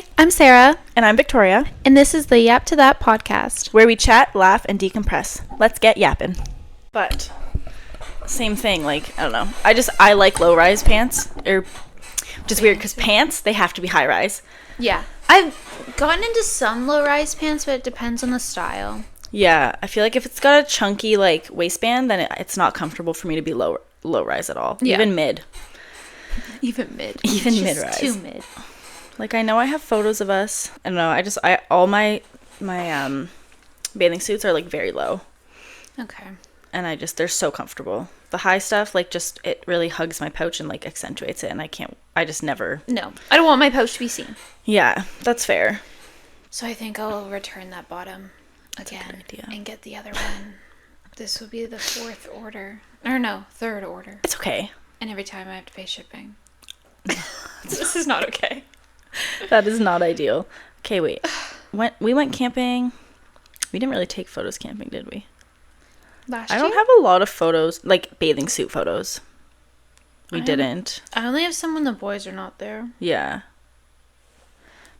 Hi, I'm Sarah. And I'm Victoria. And this is the Yap to That podcast, where we chat, laugh, and decompress. Let's get yapping. But, same thing, like, I don't know. I like low-rise pants, which is weird, because pants, they have to be high-rise. Yeah. I've gotten into some low-rise pants, but it depends on the style. Yeah, I feel like if it's got a chunky, like, waistband, then it's not comfortable for me to be low-rise at all. Yeah. Even mid. Even mid. Even mid-rise. Too mid. Like, I know I have photos of us. I don't know. All my bathing suits are, like, very low. Okay. And they're so comfortable. The high stuff, like, it really hugs my pouch and, like, accentuates it. And I just never. No. I don't want my pouch to be seen. Yeah, that's fair. So I think I'll return that bottom again and get the other one. This will be the third order. It's okay. And every time I have to pay shipping. This is not okay. That is not ideal. Okay, wait. We went camping. We didn't really take photos camping, did we? Last year? I don't have a lot of photos, like bathing suit photos. We didn't. I only have some when the boys are not there. Yeah.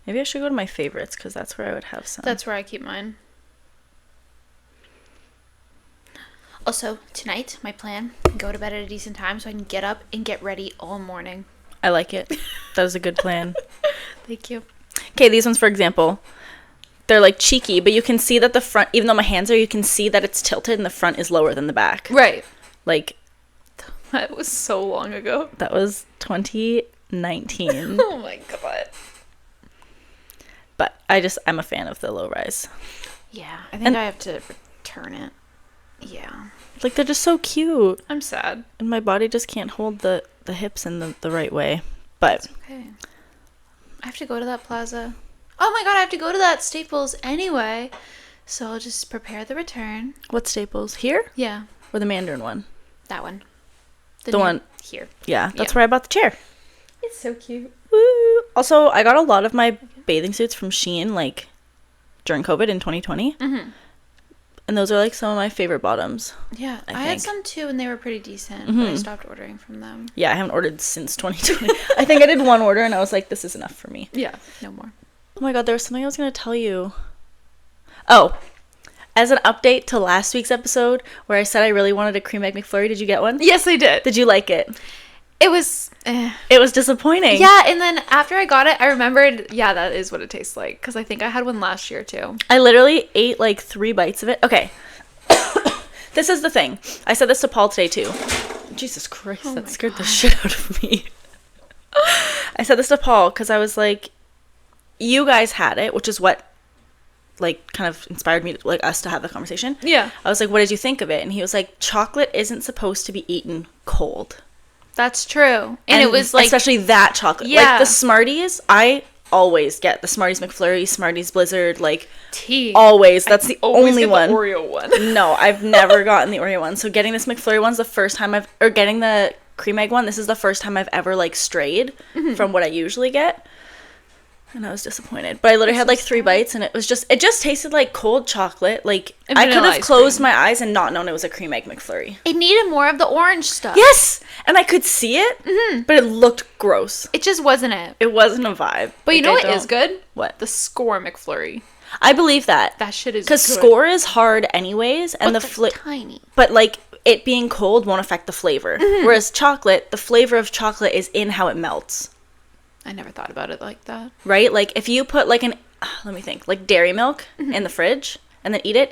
Maybe I should go to my favorites, because that's where I would have some. That's where I keep mine. Also, tonight, my plan, go to bed at a decent time so I can get up and get ready all morning. I like it. That was a good plan. Thank you. Okay, these ones, for example, they're like cheeky, but you can see that the front, even though my hands are, you can see that it's tilted and the front is lower than the back. Right. Like. That was so long ago. That was 2019. Oh my god. But I'm a fan of the low rise. Yeah, I think I have to return it. Yeah. Like, they're just so cute. I'm sad. And my body just can't hold the hips in the right way. But. It's okay. I have to go to that plaza. Oh my god, I have to go to that Staples anyway. So I'll just prepare the return. What Staples? Here? Yeah. Or the Mandarin one? That one. The one. Here. Yeah, that's where I bought the chair. It's so cute. Woo! Also, I got a lot of my bathing suits from Shein, like, during COVID in 2020. Mm-hmm. And those are, like, some of my favorite bottoms. Yeah, I had some, too, and they were pretty decent. Mm-hmm. But I stopped ordering from them. Yeah, I haven't ordered since 2020. I think I did one order, and I was like, this is enough for me. Yeah, no more. Oh, my God, there was something I was going to tell you. Oh, as an update to last week's episode, where I said I really wanted a cream egg McFlurry, did you get one? Yes, I did. Did you like it? It was... It was disappointing. Yeah, and then after I got it, I remembered, yeah, that is what it tastes like. Because I think I had one last year, too. I literally ate, like, 3 bites of it. Okay. This is the thing. I said this to Paul today, too. Jesus Christ, that scared the shit out of me. I said this to Paul because I was like, you guys had it, which is what, like, kind of inspired me, us to have the conversation. Yeah. I was like, what did you think of it? And he was like, chocolate isn't supposed to be eaten cold. That's true. And it was like... Especially that chocolate. Yeah. Like, the Smarties, I always get the Smarties McFlurry, Smarties Blizzard, like... Tea. Always. That's the only one. The Oreo one. No, I've never gotten the Oreo one. So getting this McFlurry one's the first time getting the cream egg one, this is the first time I've ever, like, strayed from what I usually get. And I was disappointed. But I literally had, like, 3 bites, and it just tasted like cold chocolate. Like, I could have closed my eyes and not known it was a cream egg McFlurry. It needed more of the orange stuff. Yes! And I could see it, but it looked gross. It just wasn't it. It wasn't a vibe. But you know what is good? What? The Score McFlurry. I believe that. That shit is good. Because Score is hard anyways, and tiny. But, like, it being cold won't affect the flavor. Whereas chocolate, the flavor of chocolate is in how it melts. I never thought about it like that. Right? Like, if you put, like, let me think, like, dairy milk in the fridge and then eat it,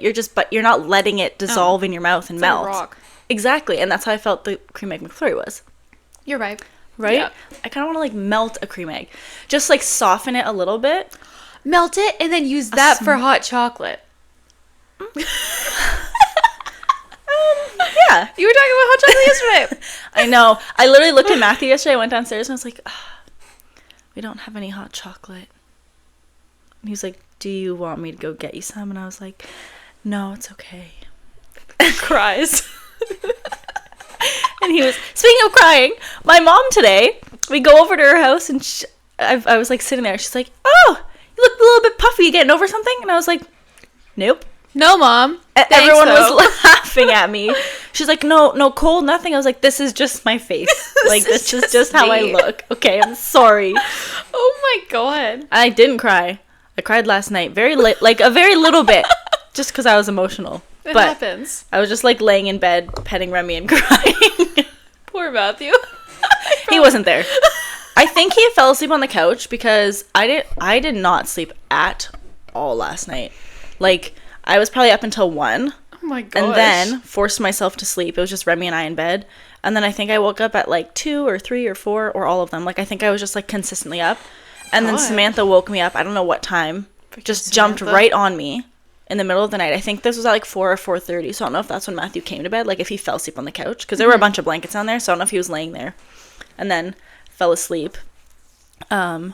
you're not letting it dissolve in your mouth and melt. Like a rock. Exactly. And that's how I felt the cream egg McFlurry was. You're right. Right? Yeah. I kind of want to, like, melt a cream egg. Just, like, soften it a little bit. Melt it and then use that for hot chocolate. Yeah. You were talking about hot chocolate yesterday. I know. I literally looked at Matthew yesterday. I went downstairs and I was like, we don't have any hot chocolate. And he was like, do you want me to go get you some? And I was like, no, it's okay. And cries. And he was, speaking of crying, my mom today, we go over to her house and I was like sitting there. She's like, oh, you look a little bit puffy. You getting over something? And I was like, nope. No, Mom. Everyone was laughing at me. She's like, no cold, nothing. I was like, this is just my face. Like, this is just how I look. Okay, I'm sorry. Oh my god. I didn't cry. I cried last night. Very late, like a very little bit. Just because I was emotional. It but happens. I was just like laying in bed, petting Remy and crying. Poor Matthew. He wasn't there. I think he fell asleep on the couch because I did not sleep at all last night. Like, I was probably up until 1. Oh my gosh. And then forced myself to sleep. It was just Remy and I in bed. And then I think I woke up at like 2 or 3 or 4 or all of them. Like, I think I was just like consistently up. And then Samantha woke me up. I don't know what time. Just jumped right on me in the middle of the night. I think this was at like 4 or 4:30. So I don't know if that's when Matthew came to bed. Like, if he fell asleep on the couch. Because there were a bunch of blankets on there. So I don't know if he was laying there. And then fell asleep. It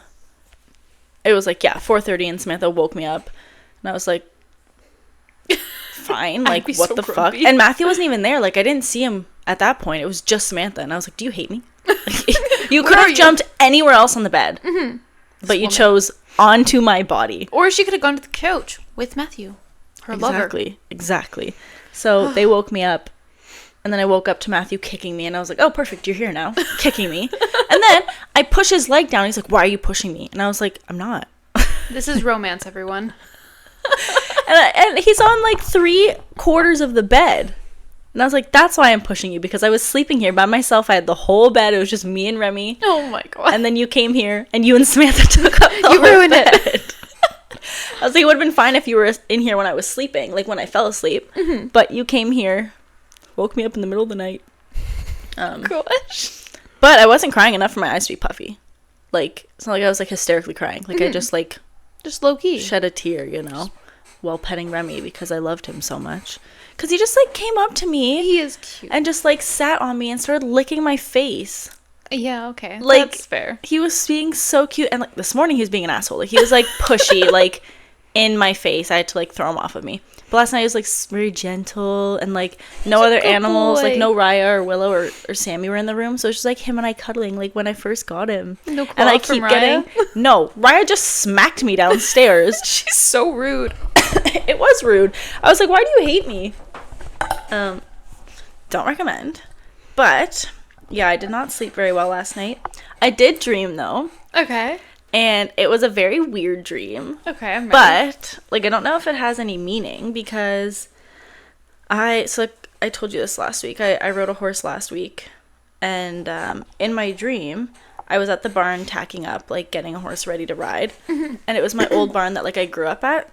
was like, 4:30 and Samantha woke me up. And I was like, fine. Like, what the fuck? And Matthew wasn't even there. Like, I didn't see him at that point. It was just Samantha. And I was like, do you hate me? You could have jumped anywhere else on the bed. Mm-hmm. But you chose onto my body. Or she could have gone to the couch with Matthew, her lover. Exactly. So they woke me up. And then I woke up to Matthew kicking me. And I was like, oh, perfect. You're here now. Kicking me. And then I push his leg down. He's like, why are you pushing me? And I was like, I'm not. This is romance, everyone. And he's on like 3/4 of the bed. And I was like, that's why I'm pushing you. Because I was sleeping here by myself. I had the whole bed. It was just me and Remy. Oh my god. And then you came here. And you and Samantha took up the You whole ruined bed. it. I was like, it would have been fine if you were in here when I was sleeping. Like when I fell asleep. Mm-hmm. But you came here. Woke me up in the middle of the night. Gosh. But I wasn't crying enough for my eyes to be puffy. Like, it's not like I was like hysterically crying. Like I just like... Just low-key. Shed a tear, you know, while petting Remy because I loved him so much. Because he just like came up to me. He is cute. And just like sat on me and started licking my face. Yeah, okay. Like, that's fair. He was being so cute. And like this morning he was being an asshole. Like he was like pushy, like in my face. I had to like throw him off of me. But last night he was like very gentle and like no other animals, like no Raya or Willow or Sammy were in the room. So it was just like him and I cuddling like when I first got him. No claw and I from keep Raya? getting no. Raya just smacked me downstairs. She's so rude. It was rude. I was like, why do you hate me? Don't recommend. But yeah, I did not sleep very well last night. I did dream though. Okay. And it was a very weird dream. Okay, I'm ready. But, like, I don't know if it has any meaning because I told you this last week. I rode a horse last week. And in my dream, I was at the barn tacking up, like, getting a horse ready to ride. And it was my old barn that, like, I grew up at.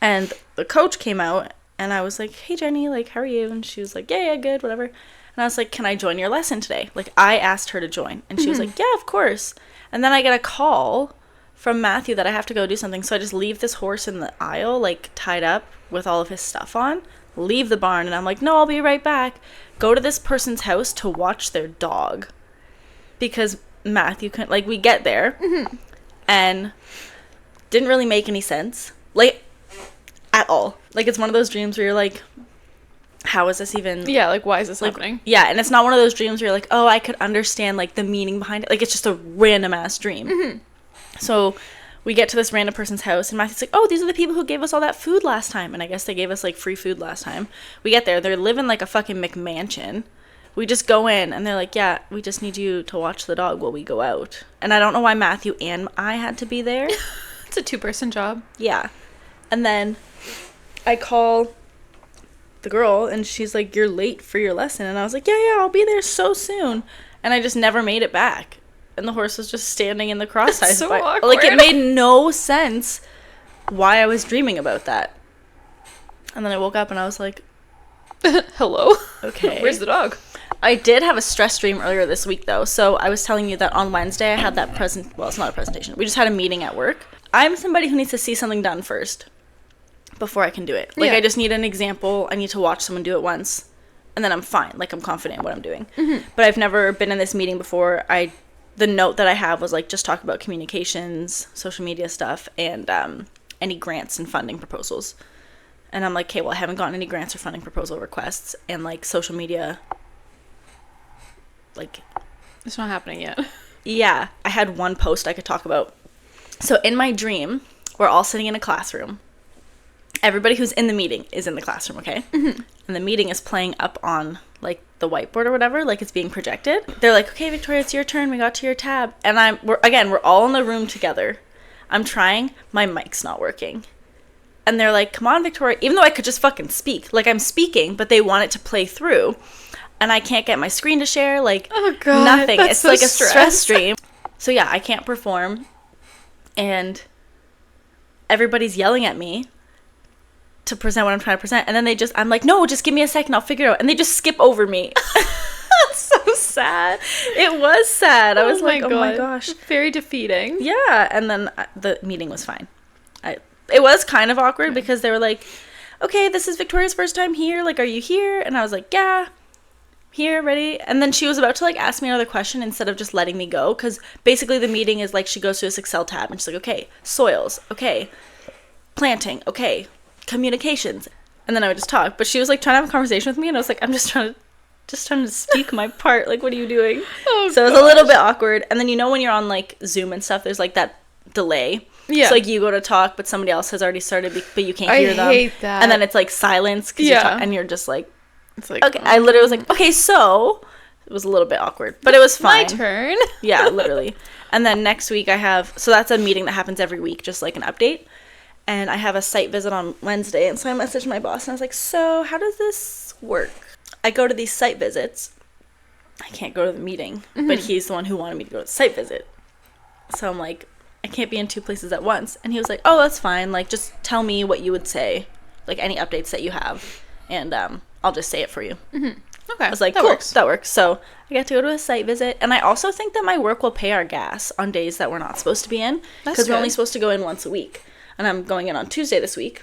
And the coach came out, and I was like, hey, Jenny, like, how are you? And she was like, yeah, good, whatever. And I was like, can I join your lesson today? Like, I asked her to join. And she was like, yeah, of course. And then I get a call from Matthew that I have to go do something. So I just leave this horse in the aisle, like, tied up with all of his stuff on. Leave the barn. And I'm like, no, I'll be right back. Go to this person's house to watch their dog. Because Matthew couldn't, like, we get there. Mm-hmm. And didn't really make any sense. Like, at all. Like, it's one of those dreams where you're like, how is this even... Yeah, like, why is this like, happening? Yeah, and it's not one of those dreams where you're like, oh, I could understand, like, the meaning behind it. Like, it's just a random-ass dream. Mm-hmm. So we get to this random person's house, and Matthew's like, oh, these are the people who gave us all that food last time. And I guess they gave us, like, free food last time. We get there. They're living, like, a fucking McMansion. We just go in, and they're like, yeah, we just need you to watch the dog while we go out. And I don't know why Matthew and I had to be there. It's a 2-person job. Yeah. And then I call... the girl, and she's like, you're late for your lesson. And I was like, yeah, I'll be there so soon. And I just never made it back. And the horse was just standing in the cross ties. So awkward. Like, it made no sense why I was dreaming about that. And then I woke up and I was like, hello? Okay. Where's the dog? I did have a stress dream earlier this week, though. So I was telling you that on Wednesday I had that well, it's not a presentation. We just had a meeting at work. I'm somebody who needs to see something done first before I can do it. Like, I just need an example. I need to watch someone do it once, and then I'm fine. Like, I'm confident in what I'm doing. Mm-hmm. But I've never been in this meeting before. The note that I have was, like, just talk about communications, social media stuff, and any grants and funding proposals. And I'm like, okay, well, I haven't gotten any grants or funding proposal requests, and, like, social media, like... It's not happening yet. Yeah, I had one post I could talk about. So in my dream, we're all sitting in a classroom. Everybody who's in the meeting is in the classroom, okay? Mm-hmm. And the meeting is playing up on, like, the whiteboard or whatever, like it's being projected. They're like, okay, Victoria, it's your turn. We got to your tab. And we're all in the room together. I'm trying. My mic's not working. And they're like, come on, Victoria. Even though I could just fucking speak. Like, I'm speaking, but they want it to play through. And I can't get my screen to share. Like, oh God, nothing. That's it's so like a stress stream. So, yeah, I can't perform. And everybody's yelling at me to present what I'm trying to present. And then I'm like, no, just give me a second. I'll figure it out. And they just skip over me. That's so sad. It was sad. I was like, God. oh my gosh. Very defeating. Yeah. And then the meeting was fine. It was kind of awkward because they were like, okay, this is Victoria's first time here. Like, are you here? And I was like, yeah, here, ready. And then she was about to, like, ask me another question instead of just letting me go. Because basically the meeting is, like, she goes to this Excel tab and she's like, okay, soils, okay, planting, okay, communications. And then I would just talk. But she was, like, trying to have a conversation with me. And I was like, I'm just trying to speak my part. Like, what are you doing? Oh, so it was a little bit awkward. And then, when you're on, like, Zoom and stuff, there's, like, that delay. Yeah. So, like, you go to talk, but somebody else has already started, but you can't hear them. I hate that. And then it's, like, silence. And you're just, like, it's like, okay. I literally was like, okay, so. It was a little bit awkward, but it was fine. My turn. Yeah, literally. And then next week so that's a meeting that happens every week, just, like, an update. And I have a site visit on Wednesday. And so I messaged my boss, and I was like, so how does this work? I go to these site visits. I can't go to the meeting, but he's the one who wanted me to go to the site visit. So I'm like, I can't be in two places at once. And he was like, oh, that's fine. Like, just tell me what you would say, like, any updates that you have, and I'll just say it for you. Mm-hmm. Okay. I was like, that cool, works. that works. So I get to go to a site visit. And I also think that my work will pay our gas on days that we're not supposed to be in. Because we're only supposed to go in once a week. And I'm going in on Tuesday this week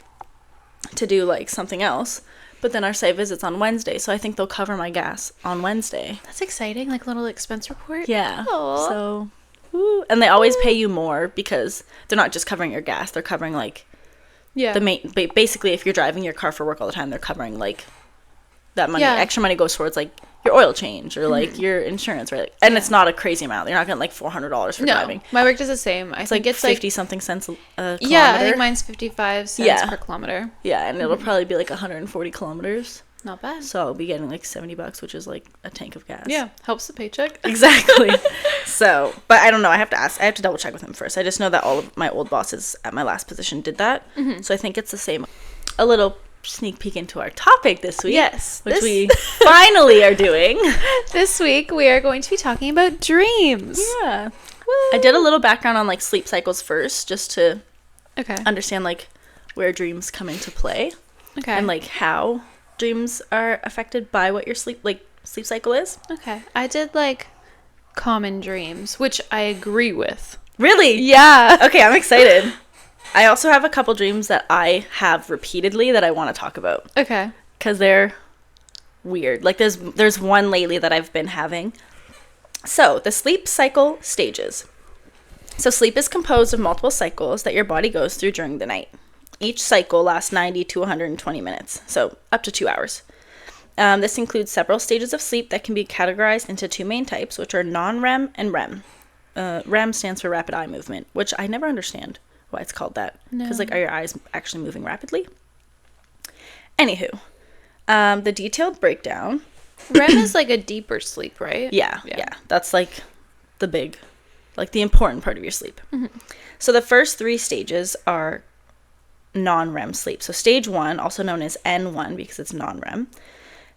to do, like, something else. But then our site visit's on Wednesday. So I think they'll cover my gas on Wednesday. That's exciting. Like, a little expense report. Yeah. Aww. So, woo. And they always pay you more because they're not just covering your gas. They're covering, like, yeah. Basically, if you're driving your car for work all the time, they're covering, like, that money. Yeah. Extra money goes towards, like, your oil change or, like, your insurance, right? And it's not a crazy amount. You're not getting, like, $400 for driving. My work does the same. I think it's 50-something cents a kilometer. Yeah, I think mine's 55 cents per kilometer. Yeah, and it'll probably be, like, 140 kilometers. Not bad. So I'll be getting, like, $70, which is, like, a tank of gas. Yeah, helps the paycheck. Exactly. So, but I don't know. I have to double check with him first. I just know that all of my old bosses at my last position did that. Mm-hmm. So I think it's the same. A little sneak peek into our topic this week. Yes. Which we finally are doing. This week we are going to be talking about dreams. Yeah. Woo. I did a little background on, like, sleep cycles first, just to understand, like, where dreams come into play. Okay. And, like, how dreams are affected by what your sleep cycle is. Okay. I did, like, common dreams, which I agree with. Really? Yeah. Okay, I'm excited. I also have a couple dreams that I have repeatedly that I want to talk about. Okay. Because they're weird. Like, there's one lately that I've been having. So, the sleep cycle stages. So, sleep is composed of multiple cycles that your body goes through during the night. Each cycle lasts 90 to 120 minutes, so up to 2 hours. This includes several stages of sleep that can be categorized into two main types, which are non-REM and REM. REM stands for rapid eye movement, which I never understand why it's called that. Because, like, are your eyes actually moving rapidly? Anywho, the detailed breakdown. REM is, like, a deeper sleep, right? Yeah. That's, like, the important part of your sleep. Mm-hmm. So the first three stages are non-REM sleep. So stage 1, also known as N1 because it's non-REM,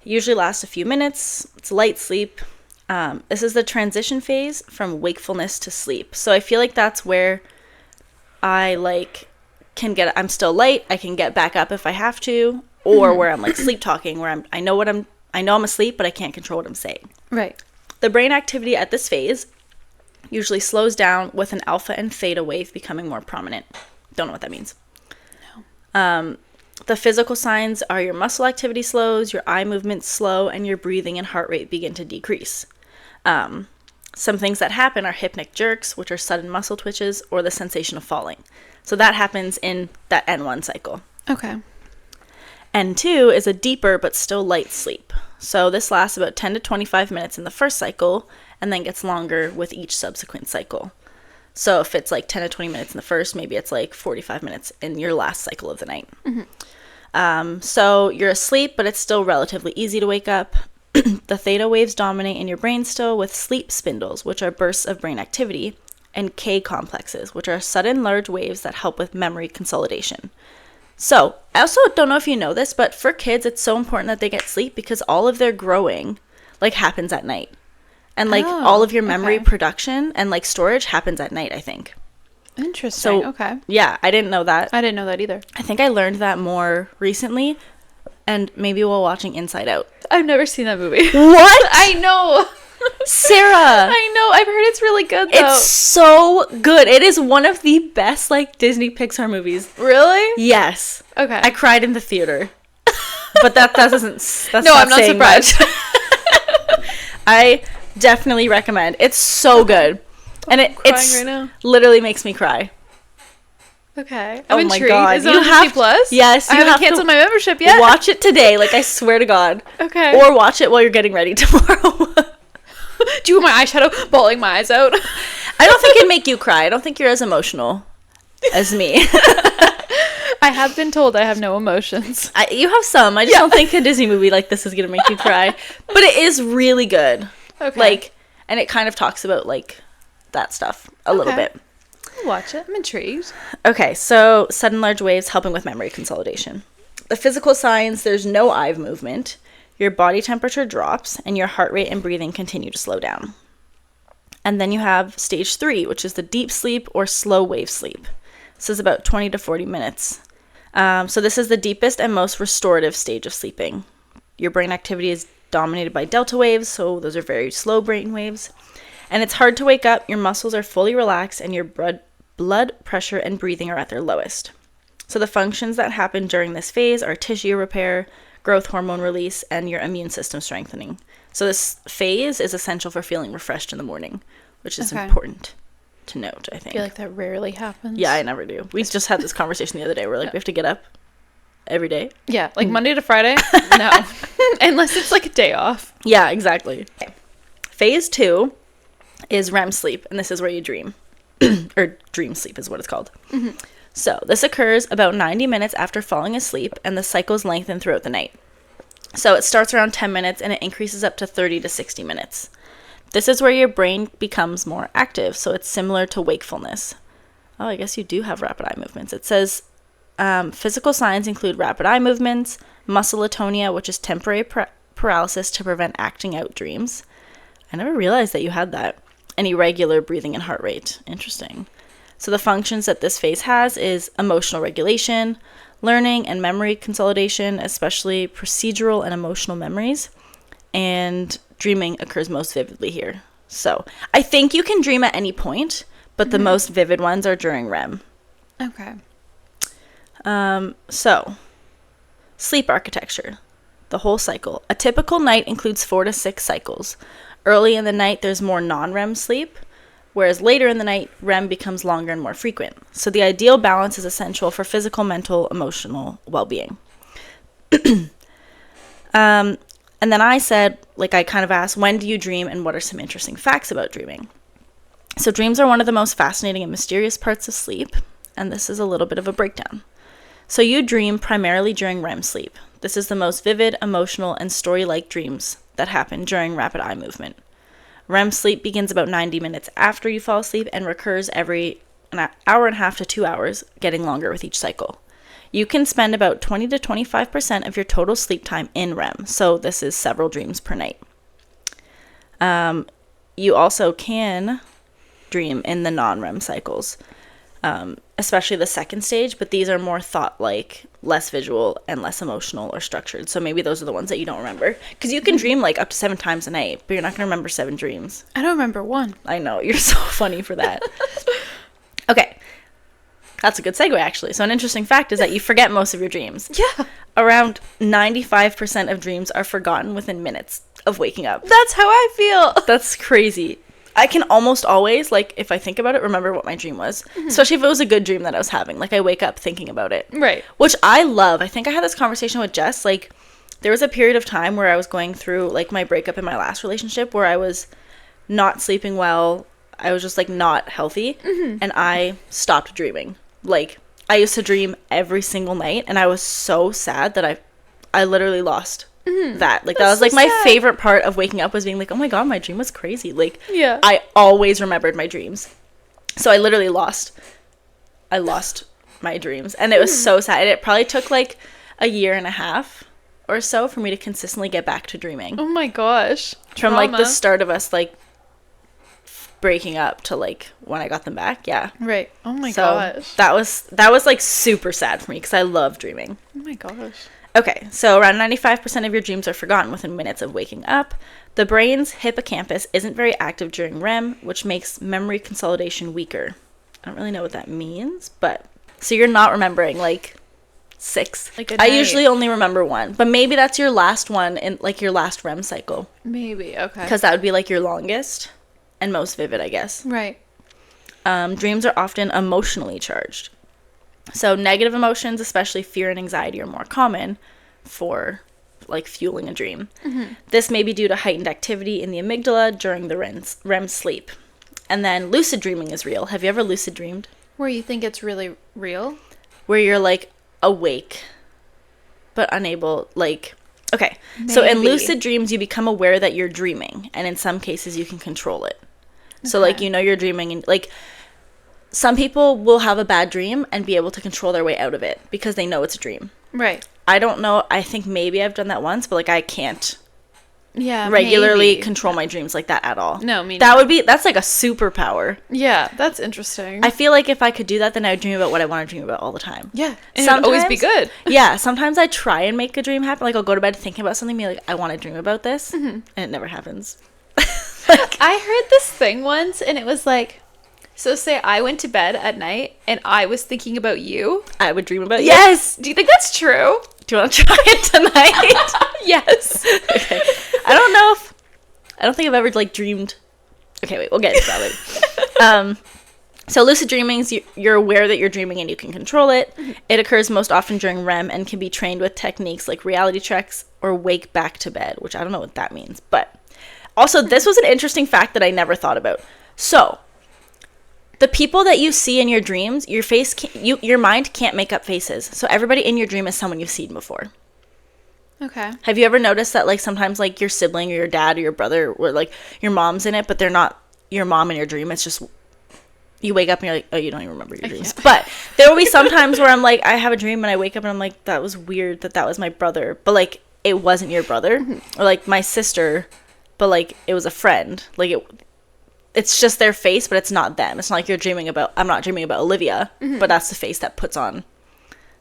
usually lasts a few minutes. It's light sleep. This is the transition phase from wakefulness to sleep. So I feel like that's where I, like, I'm still light. I can get back up if I have to, or where I'm, like, sleep talking, where I know I'm asleep, but I can't control what I'm saying. Right. The brain activity at this phase usually slows down with an alpha and theta wave becoming more prominent. Don't know what that means. No. The physical signs are your muscle activity slows, your eye movements slow, and your breathing and heart rate begin to decrease. Some things that happen are hypnic jerks, which are sudden muscle twitches, or the sensation of falling. So that happens in that N1 cycle. Okay. N2 is a deeper but still light sleep. So this lasts about 10 to 25 minutes in the first cycle, and then gets longer with each subsequent cycle. So if it's like 10 to 20 minutes in the first, maybe it's like 45 minutes in your last cycle of the night. Mm-hmm. So you're asleep, but it's still relatively easy to wake up. The theta waves dominate in your brain still, with sleep spindles, which are bursts of brain activity, and K complexes, which are sudden large waves that help with memory consolidation. So, I also don't know if you know this, but for kids, it's so important that they get sleep because all of their growing, like, happens at night. And, like, all of your memory production and, like, storage happens at night, I think. Interesting. So, okay. Yeah, I didn't know that. I didn't know that either. I think I learned that more recently, and maybe while watching Inside Out. I've never seen that movie. What? I know. Sarah! I know. I've heard it's really good, though. It's so good. It is one of the best, like, Disney Pixar movies. Really? Yes. Okay. I cried in the theater. But that doesn't... That's no, not I'm not saying surprised. much. I definitely recommend. It's so good. And it's right now. literally makes me cry. Okay. Oh I'm my intrigued. God. Is it on Disney Plus? Yes. I haven't canceled my membership yet. Watch it today. Like, I swear to God. Okay. Or watch it while you're getting ready tomorrow. Do you want my eyeshadow? Bawling my eyes out. I don't think it'd make you cry. I don't think you're as emotional as me. I have been told I have no emotions. You have some. I just don't think a Disney movie like this is going to make you cry. But it is really good. Okay. Like, and it kind of talks about, like, that stuff a little bit. I'll watch it. I'm intrigued. Okay, so sudden large waves helping with memory consolidation. The physical signs, there's no eye movement. Your body temperature drops, and your heart rate and breathing continue to slow down. And then you have stage 3, which is the deep sleep or slow wave sleep. This is about 20 to 40 minutes. So this is the deepest and most restorative stage of sleeping. Your brain activity is dominated by delta waves, so those are very slow brain waves. And it's hard to wake up, your muscles are fully relaxed, and your blood pressure and breathing are at their lowest. So the functions that happen during this phase are tissue repair, growth hormone release, and your immune system strengthening. So this phase is essential for feeling refreshed in the morning, which is important to note, I think. I feel like that rarely happens. Yeah, I never do. We just had this conversation the other day. We're like, we have to get up every day. Yeah, like Monday to Friday? No. Unless it's like a day off. Yeah, exactly. Okay. Phase 2 is REM sleep, and this is where you dream. Or dream sleep is what it's called. Mm-hmm. So this occurs about 90 minutes after falling asleep, and the cycles lengthen throughout the night. So it starts around 10 minutes, and it increases up to 30 to 60 minutes. This is where your brain becomes more active, so it's similar to wakefulness. Oh, I guess you do have rapid eye movements. It says physical signs include rapid eye movements, muscle atonia, which is temporary paralysis to prevent acting out dreams. I never realized that you had that. And irregular breathing and heart rate. Interesting. So the functions that this phase has is emotional regulation, learning and memory consolidation, especially procedural and emotional memories, and dreaming occurs most vividly here. So I think you can dream at any point, but the most vivid ones are during REM. Okay. So sleep architecture, the whole cycle. A typical night includes 4 to 6 cycles. Early in the night, there's more non-REM sleep, whereas later in the night, REM becomes longer and more frequent. So the ideal balance is essential for physical, mental, emotional well-being. And then I said, like, I kind of asked, when do you dream and what are some interesting facts about dreaming? So dreams are one of the most fascinating and mysterious parts of sleep, and this is a little bit of a breakdown. So you dream primarily during REM sleep. This is the most vivid, emotional, and story-like dreams that happen during rapid eye movement. REM sleep begins about 90 minutes after you fall asleep and recurs every an hour and a half to 2 hours, getting longer with each cycle. You can spend about 20 to 25% of your total sleep time in REM, so this is several dreams per night. You also can dream in the non-REM cycles, especially the second stage, but these are more thought-like, less visual, and less emotional or structured. So maybe those are the ones that you don't remember. Because you can dream like up to 7 times a night, but you're not going to remember 7 dreams. I don't remember one. I know, you're so funny for that. Okay, that's a good segue, actually. So an interesting fact is that you forget most of your dreams. Yeah. Around 95% of dreams are forgotten within minutes of waking up. That's how I feel. That's crazy. I can almost always, like, if I think about it, remember what my dream was. Mm-hmm. Especially if it was a good dream that I was having. Like, I wake up thinking about it. Right. Which I love. I think I had this conversation with Jess. Like, there was a period of time where I was going through, like, my breakup in my last relationship where I was not sleeping well. I was just, like, not healthy. Mm-hmm. And I stopped dreaming. Like, I used to dream every single night. And I was so sad that I literally lost that. Like, that That's was, like, so my sad. favorite part of waking up was being like, oh my god, my dream was crazy. Like, Yeah. I always remembered my dreams. So I literally lost my dreams. And it was so sad. It probably took, like, a year and a half or so for me to consistently get back to dreaming. Oh my gosh. From, like, the Trauma. start of us, like, breaking up to, like, when I got them back. Yeah. Right. Oh my So gosh. that was like super sad for me because I love dreaming. Oh my gosh. Okay, so around 95% of your dreams are forgotten within minutes of waking up. The brain's hippocampus isn't very active during REM, which makes memory consolidation weaker. I don't really know what that means, but so you're not remembering like 6. Like a I night. usually only remember 1, but maybe that's your last one in like your last REM cycle Maybe. Okay. because that would be like your longest and most vivid, I guess. Right. Dreams are often emotionally charged. So negative emotions, especially fear and anxiety, are more common for like fueling a dream. This may be due to heightened activity in the amygdala during the REM sleep. And then lucid dreaming is real. Have you ever lucid dreamed? Where you think it's really real? Where you're like awake but unable, like, okay. So in Maybe. lucid dreams, you become aware that you're dreaming, and in some cases you can control it. So like, Okay. you know, you're dreaming, and like some people will have a bad dream and be able to control their way out of it because they know it's a dream. Right. I don't know. I think maybe I've done that once, but like I can't Yeah. regularly maybe. control my dreams like that at all. No, me That's like a superpower. Yeah, that's interesting. I feel like if I could do that, then I would dream about what I want to dream about all the time. yeah. And it would always be good. Yeah, sometimes I try and make a dream happen. Like I'll go to bed thinking about something, be like, I want to dream about this, and it never happens. I heard this thing once and it was like, so say I went to bed at night and I was thinking about you. I would dream about you. Yes. Do you think that's true? Do you want to try it tonight? Yes. Okay. I don't think I've ever like dreamed. Okay, wait, we'll get into that later. So lucid dreaming is you're aware that you're dreaming and you can control it. It occurs most often during REM and can be trained with techniques like reality checks or wake back to bed, which I don't know what that means. But also, this was an interesting fact that I never thought about. So, the people that you see in your dreams, your mind can't make up faces. So everybody in your dream is someone you've seen before. Okay. Have you ever noticed that like sometimes like your sibling or your dad or your brother or like your mom's in it, but they're not your mom in your dream? It's just you wake up and you're like, oh, you don't even remember your dreams. But there will be some times where I'm like, I have a dream and I wake up and I'm like, that was weird that was my brother, but like it wasn't your brother, or like my sister, but like it was a friend. Like it's just their face, but it's not them. It's not like I'm not dreaming about Olivia, but that's the face that puts on.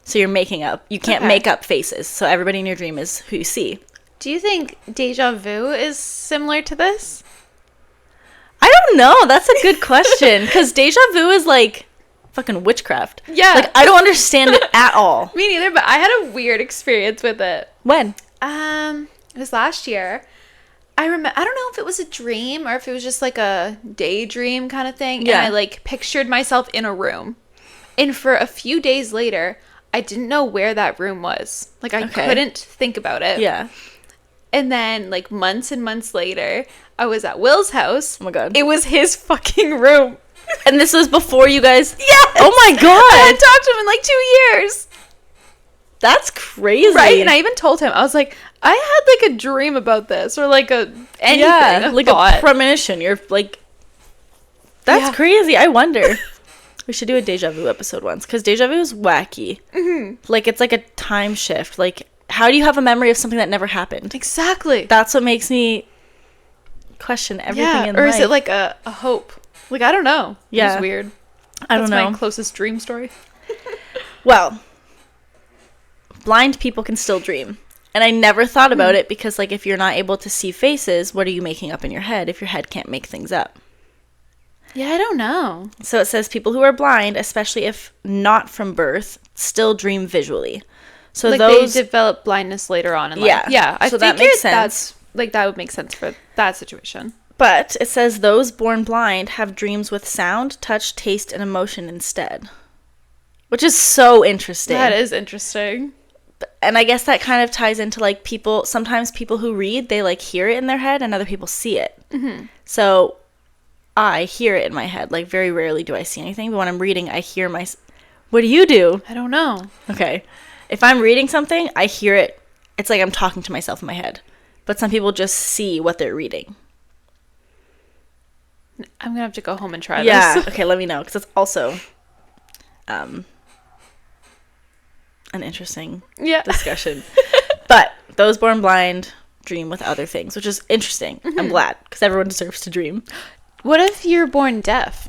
So you can't Okay. make up faces. So everybody in your dream is who you see. Do you think deja vu is similar to this? I don't know. That's a good question. Because deja vu is like fucking witchcraft. Yeah. Like, I don't understand it at all. Me neither, but I had a weird experience with it. When? It was last year. I don't know if it was a dream or if it was just like a daydream kind of thing. Yeah. And I like pictured myself in a room. And for a few days later, I didn't know where that room was. Like I Okay. couldn't think about it. Yeah. And then like months and months later, I was at Will's house. Oh my God. It was his fucking room. And this was before you guys... Yes! Oh my I God. hadn't talked to him in like 2 years. That's crazy. Right? And I even told him, I was like, I had like a dream about this or like anything. Yeah. Like thought. a premonition. You're like... That's Yeah. crazy. I wonder. We should do a deja vu episode once. Because deja vu is wacky. Like, it's like a time shift. Like, how do you have a memory of something that never happened? Exactly. That's what makes me question everything in or life. is it like a hope? Like, I don't know. Yeah. It's weird. I don't That's know. my closest dream story. Well, blind people can still dream. And I never thought about it because, like, if you're not able to see faces, what are you making up in your head if your head can't make things up? Yeah, I don't know. So it says people who are blind, especially if not from birth, still dream visually. So Like those... they develop blindness later on in life. Yeah. Yeah. I So that figured makes sense. That's like that would make sense for that situation. But it says those born blind have dreams with sound, touch, taste, and emotion instead. Which is so interesting. That is interesting. And I guess that kind of ties into like sometimes people who read, they like hear it in their head and other people see it. So I hear it in my head. Like very rarely do I see anything, but when I'm reading, I hear what do you do? I don't know. Okay. If I'm reading something, I hear it it's like I'm talking to myself in my head. But some people just see what they're reading. I'm gonna have to go home and try Yeah. this. Okay, let me know, because it's also an interesting discussion. But those born blind dream with other things, which is interesting. I'm glad, because everyone deserves to dream. What if you're born deaf?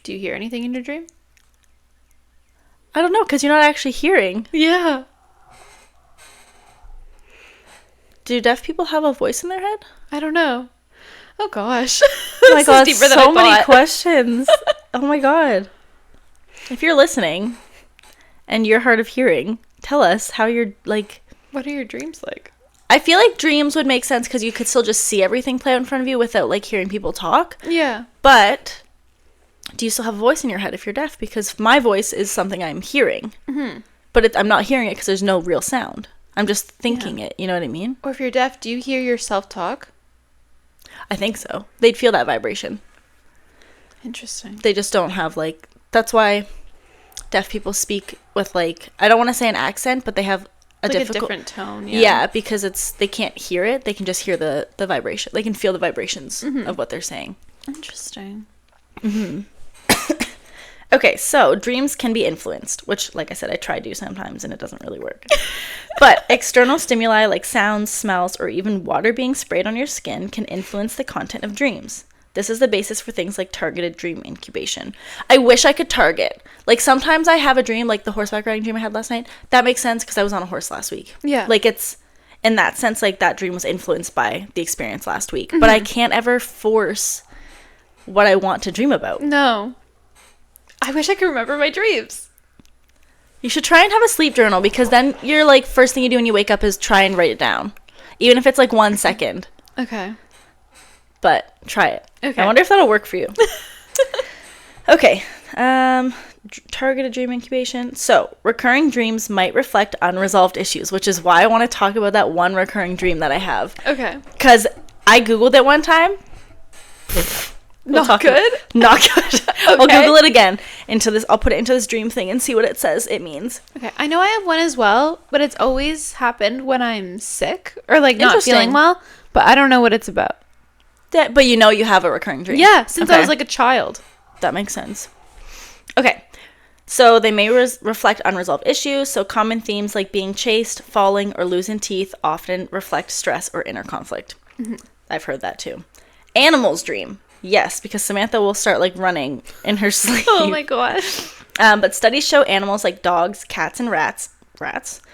Do you hear anything in your dream? I don't know, because you're not actually hearing. Yeah. Do deaf people have a voice in their head? I don't know. Oh gosh. Oh my god, deeper than so I many thought. questions. Oh my god. If you're listening and you're hard of hearing, tell us how you're like. What are your dreams like? I feel like dreams would make sense because you could still just see everything play out in front of you without like hearing people talk. Yeah. But do you still have a voice in your head if you're deaf? Because my voice is something I'm hearing. But I'm not hearing it because there's no real sound. I'm just thinking it. You know what I mean? Or if you're deaf, do you hear yourself talk? I think so. They'd feel that vibration. Interesting. They just don't have like. That's why deaf people speak with like. I don't want to say an accent, but they have a different tone. Yeah, because they can't hear it. They can just hear the vibration. They can feel the vibrations of what they're saying. Interesting. Okay, so dreams can be influenced, which, like I said, I try to do sometimes, and it doesn't really work. But external stimuli like sounds, smells, or even water being sprayed on your skin can influence the content of dreams. This is the basis for things like targeted dream incubation. I wish I could target. Like, sometimes I have a dream, like the horseback riding dream I had last night. That makes sense because I was on a horse last week. Yeah. Like, it's, in that sense, like, that dream was influenced by the experience last week. But I can't ever force what I want to dream about. No. I wish I could remember my dreams. You should try and have a sleep journal, because then you're like, first thing you do when you wake up is try and write it down. Even if it's like 1 second. Okay. But try it. Okay. I wonder if that'll work for you. Okay. Targeted dream incubation. So, recurring dreams might reflect unresolved issues, which is why I want to talk about that one recurring dream that I have. Okay. Because I Googled it one time. Not good? Not good. Okay. I'll Google it again. I'll put it into this dream thing and see what it says it means. Okay. I know I have one as well, but it's always happened when I'm sick or like not Interesting. feeling well, but I don't know what it's about. But you know you have a recurring dream. Yeah, since I Okay. was like a child. That makes sense. Okay. So they may reflect unresolved issues. So common themes like being chased, falling, or losing teeth often reflect stress or inner conflict. I've heard that too. Animals dream. Yes, because Samantha will start like running in her sleep. Oh my gosh. But studies show animals like dogs, cats, and rats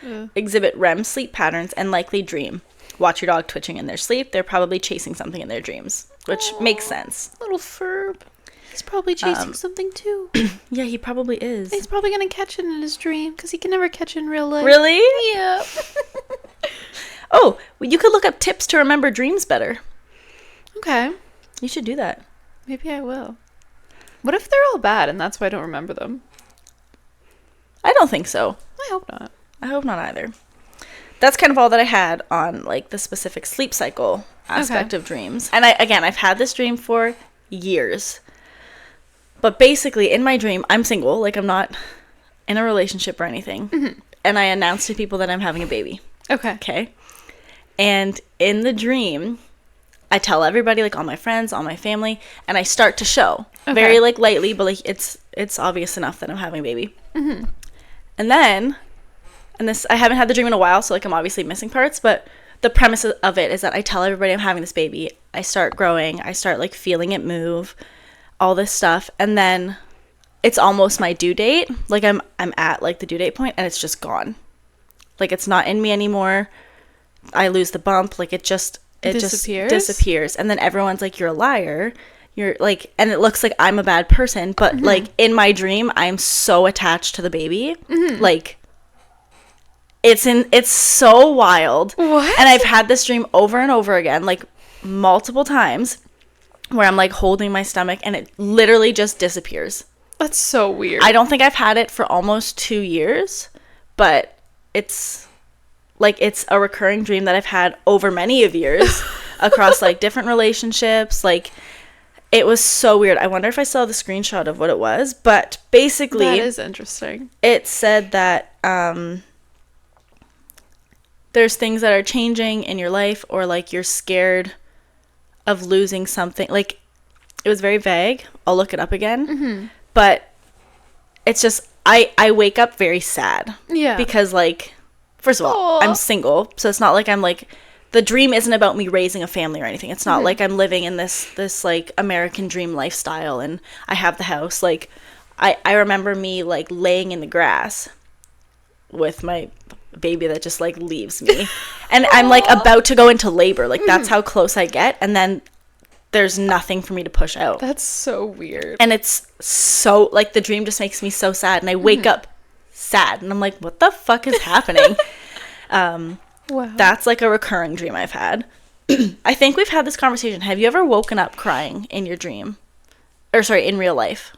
Yeah. exhibit REM sleep patterns and likely dream. Watch your dog twitching in their sleep. They're probably chasing something in their dreams, which makes sense. Little Ferb. He's probably chasing something too. Yeah, he probably is. He's probably going to catch it in his dream because he can never catch it in real life. Really? Yeah. Oh, well, you could look up tips to remember dreams better. Okay. You should do that. Maybe I will. What if they're all bad and that's why I don't remember them? I don't think so. I hope not. I hope not either. That's kind of all that I had on like the specific sleep cycle aspect of dreams. And I've had this dream for years. But basically in my dream, I'm single, like I'm not in a relationship or anything. And I announced to people that I'm having a baby. Okay. Okay. And in the dream, I tell everybody, like all my friends, all my family, and I start to show very like lightly, but like it's obvious enough that I'm having a baby. And then, I haven't had the dream in a while, so like I'm obviously missing parts, but the premise of it is that I tell everybody I'm having this baby. I start growing. I start like feeling it move, all this stuff, and then it's almost my due date. Like I'm at like the due date point, and it's just gone. Like it's not in me anymore. I lose the bump. Like it just disappears. And then everyone's like, you're a liar. You're like, and it looks like I'm a bad person. But like in my dream, I'm so attached to the baby. Like it's so wild. What? And I've had this dream over and over again, like multiple times, where I'm like holding my stomach and it literally just disappears. That's so weird. I don't think I've had it for almost 2 years, but it's a recurring dream that I've had over many of years across like different relationships. Like it was so weird. I wonder if I saw the screenshot of what it was, but basically that is interesting. it said that there's things that are changing in your life, or like you're scared of losing something. Like, it was very vague. I'll look it up again. But it's just, I wake up very sad. Yeah. Because, like, first of all, I'm single, so it's not like I'm like, the dream isn't about me raising a family or anything. It's not like I'm living in this like American dream lifestyle and I have the house. Like, I remember me like laying in the grass with my baby that just like leaves me, and I'm like about to go into labor. Like, that's how close I get, and then there's nothing for me to push out. That's so weird. And it's so, like, the dream just makes me so sad, and I wake up sad, and I'm like, what the fuck is happening? Wow. That's like a recurring dream I've had. I think we've had this conversation. Have you ever woken up crying in your dream? Or sorry, in real life?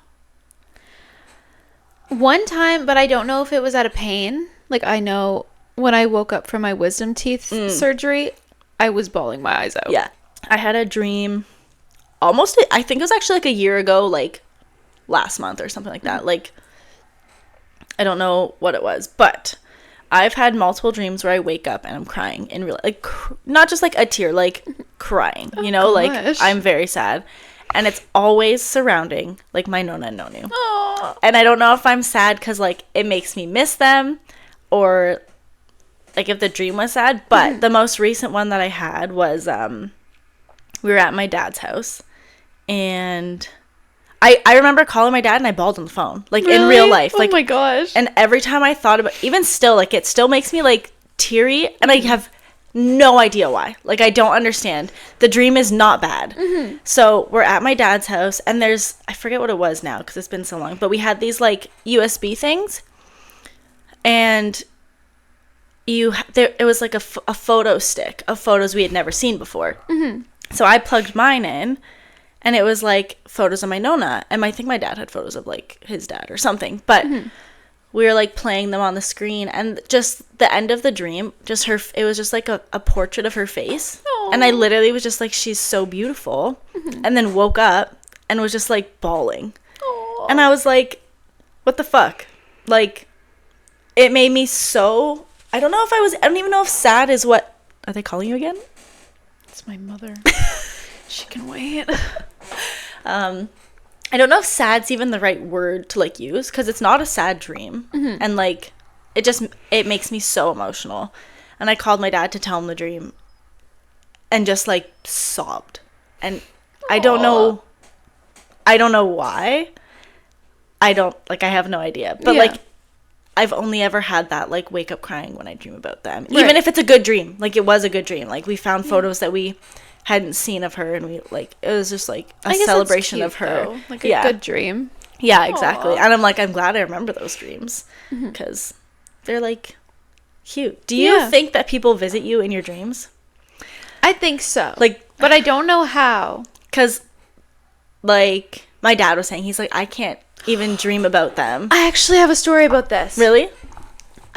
One time, but I don't know if it was out of pain. Like, I know when I woke up from my wisdom teeth surgery, I was bawling my eyes out. Yeah. I had a dream almost, I think it was actually like a year ago, like last month or something like that. Like, I don't know what it was, but I've had multiple dreams where I wake up and I'm crying in real, like, not just like a tear, like crying, you know, gosh. like I'm very sad, and it's always surrounding like my Nona and Nonu. Aww. And I don't know if I'm sad because like it makes me miss them, or like if the dream was sad. But the most recent one that I had was we were at my dad's house, and I remember calling my dad and I bawled on the phone, like, Really? in real life. Like, oh my gosh. and every time I thought about, even still, like, it still makes me like teary, and I have no idea why. Like, I don't understand. The dream is not bad. So we're at my dad's house, and there's, I forget what it was now because it's been so long, but we had these like USB things, and it was like a photo stick of photos we had never seen before. So I plugged mine in, and it was like photos of my Nona, and I think my dad had photos of like his dad or something, but we were like playing them on the screen, and just the end of the dream, just her, it was just like a portrait of her face. Aww. And I literally was just like, she's so beautiful. And then woke up and was just like bawling. Aww. And I was like, what the fuck? Like, it made me so, I don't even know if sad is what, are they calling you again? It's my mother. She can wait. I don't know if sad's even the right word to like use, because it's not a sad dream. And like, it makes me so emotional. And I called my dad to tell him the dream, and just like sobbed. And I don't know why. I have no idea. But like, I've only ever had that like wake up crying when I dream about them. Right. Even if it's a good dream. Like, it was a good dream. Like, we found photos that we hadn't seen of her, and we like, it was just like a celebration of her. Though. Like a good dream. Yeah, exactly. Aww. And I'm like, I'm glad I remember those dreams, because they're like cute. Do you think that people visit you in your dreams? I think so. Like, but I don't know how. because like my dad was saying, he's like, I can't even dream about them. I actually have a story about this. Really?